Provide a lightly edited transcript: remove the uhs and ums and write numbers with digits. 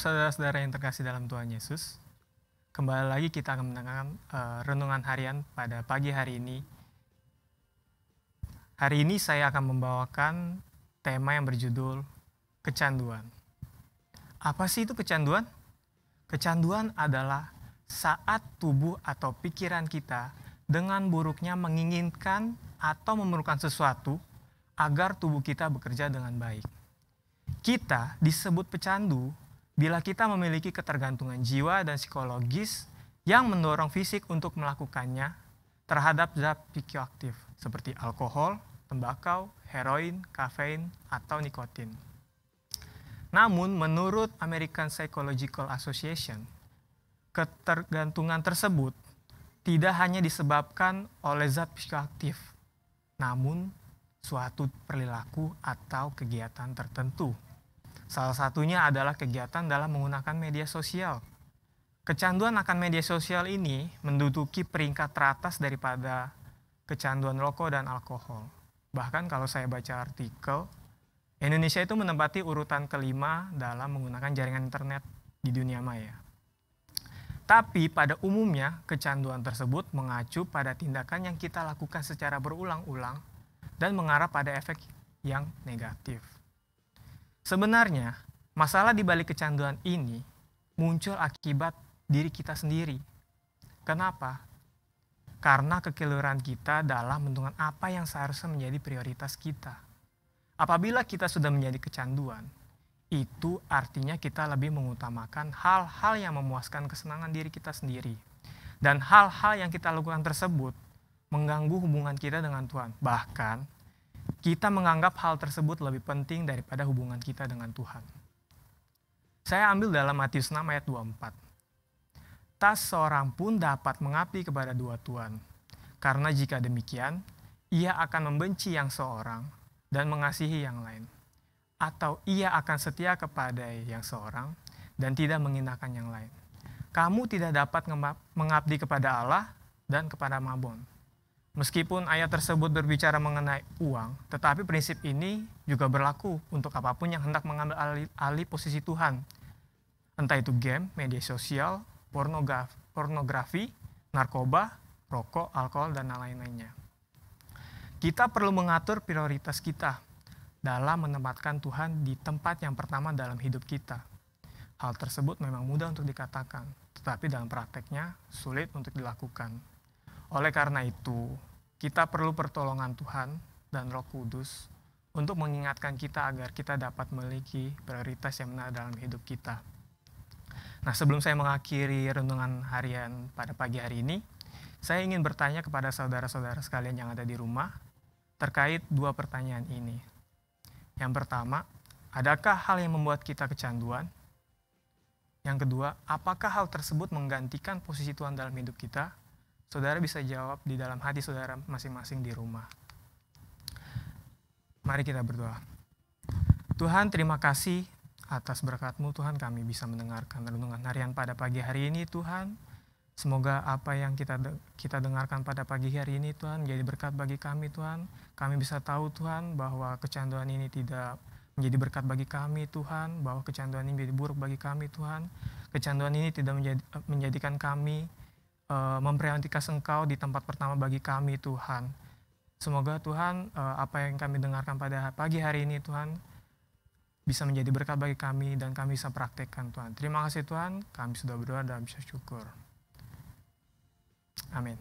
saudara-saudara yang terkasih dalam Tuhan Yesus. Kembali lagi kita akan mendengarkan renungan harian pada pagi hari ini. Hari ini saya akan membawakan tema yang berjudul kecanduan. Apa sih itu kecanduan? Kecanduan adalah saat tubuh atau pikiran kita dengan buruknya menginginkan atau memerlukan sesuatu agar tubuh kita bekerja dengan baik. Kita disebut pecandu bila kita memiliki ketergantungan jiwa dan psikologis yang mendorong fisik untuk melakukannya terhadap zat psikoaktif seperti alkohol, tembakau, heroin, kafein, atau nikotin. Namun, menurut American Psychological Association, ketergantungan tersebut tidak hanya disebabkan oleh zat psikoaktif, namun suatu perilaku atau kegiatan tertentu. Salah satunya adalah kegiatan dalam menggunakan media sosial. Kecanduan akan media sosial ini menduduki peringkat teratas daripada kecanduan rokok dan alkohol. Bahkan kalau saya baca artikel, Indonesia itu menempati urutan kelima dalam menggunakan jaringan internet di dunia maya. Tapi pada umumnya kecanduan tersebut mengacu pada tindakan yang kita lakukan secara berulang-ulang dan mengarah pada efek yang negatif. Sebenarnya, masalah di balik kecanduan ini muncul akibat diri kita sendiri. Kenapa? Karena kekeliruan kita dalam menentukan apa yang seharusnya menjadi prioritas kita. Apabila kita sudah menjadi kecanduan, itu artinya kita lebih mengutamakan hal-hal yang memuaskan kesenangan diri kita sendiri. Dan hal-hal yang kita lakukan tersebut mengganggu hubungan kita dengan Tuhan. Bahkan, kita menganggap hal tersebut lebih penting daripada hubungan kita dengan Tuhan. Saya ambil dalam Matius 6 ayat 24. Tak seorang pun dapat mengabdi kepada dua tuan, karena jika demikian, ia akan membenci yang seorang dan mengasihi yang lain. Atau ia akan setia kepada yang seorang dan tidak mengindahkan yang lain. Kamu tidak dapat mengabdi kepada Allah dan kepada Mammon. Meskipun ayat tersebut berbicara mengenai uang, tetapi prinsip ini juga berlaku untuk apapun yang hendak mengambil alih posisi Tuhan. Entah itu game, media sosial, pornografi, narkoba, rokok, alkohol, dan lain-lainnya. Kita perlu mengatur prioritas kita dalam menempatkan Tuhan di tempat yang pertama dalam hidup kita. Hal tersebut memang mudah untuk dikatakan, tetapi dalam prakteknya sulit untuk dilakukan. Oleh karena itu, kita perlu pertolongan Tuhan dan Roh Kudus untuk mengingatkan kita agar kita dapat memiliki prioritas yang benar dalam hidup kita. Nah, sebelum saya mengakhiri renungan harian pada pagi hari ini, saya ingin bertanya kepada saudara-saudara sekalian yang ada di rumah terkait dua pertanyaan ini. Yang pertama, adakah hal yang membuat kita kecanduan? Yang kedua, apakah hal tersebut menggantikan posisi Tuhan dalam hidup kita? Saudara bisa jawab di dalam hati saudara masing-masing di rumah. Mari kita berdoa. Tuhan, terima kasih atas berkat-Mu Tuhan, kami bisa mendengarkan renungan harian pada pagi hari ini Tuhan. Semoga apa yang kita dengarkan pada pagi hari ini Tuhan menjadi berkat bagi kami Tuhan. Kami bisa tahu Tuhan bahwa kecanduan ini tidak menjadi berkat bagi kami Tuhan, bahwa kecanduan ini menjadi buruk bagi kami Tuhan. Kecanduan ini tidak menjadikan kami memprioritaskan Engkau di tempat pertama bagi kami Tuhan. Semoga Tuhan apa yang kami dengarkan pada pagi hari ini Tuhan bisa menjadi berkat bagi kami dan kami bisa praktekkan Tuhan. Terima kasih Tuhan, kami sudah berdoa dan bisa syukur. Amin.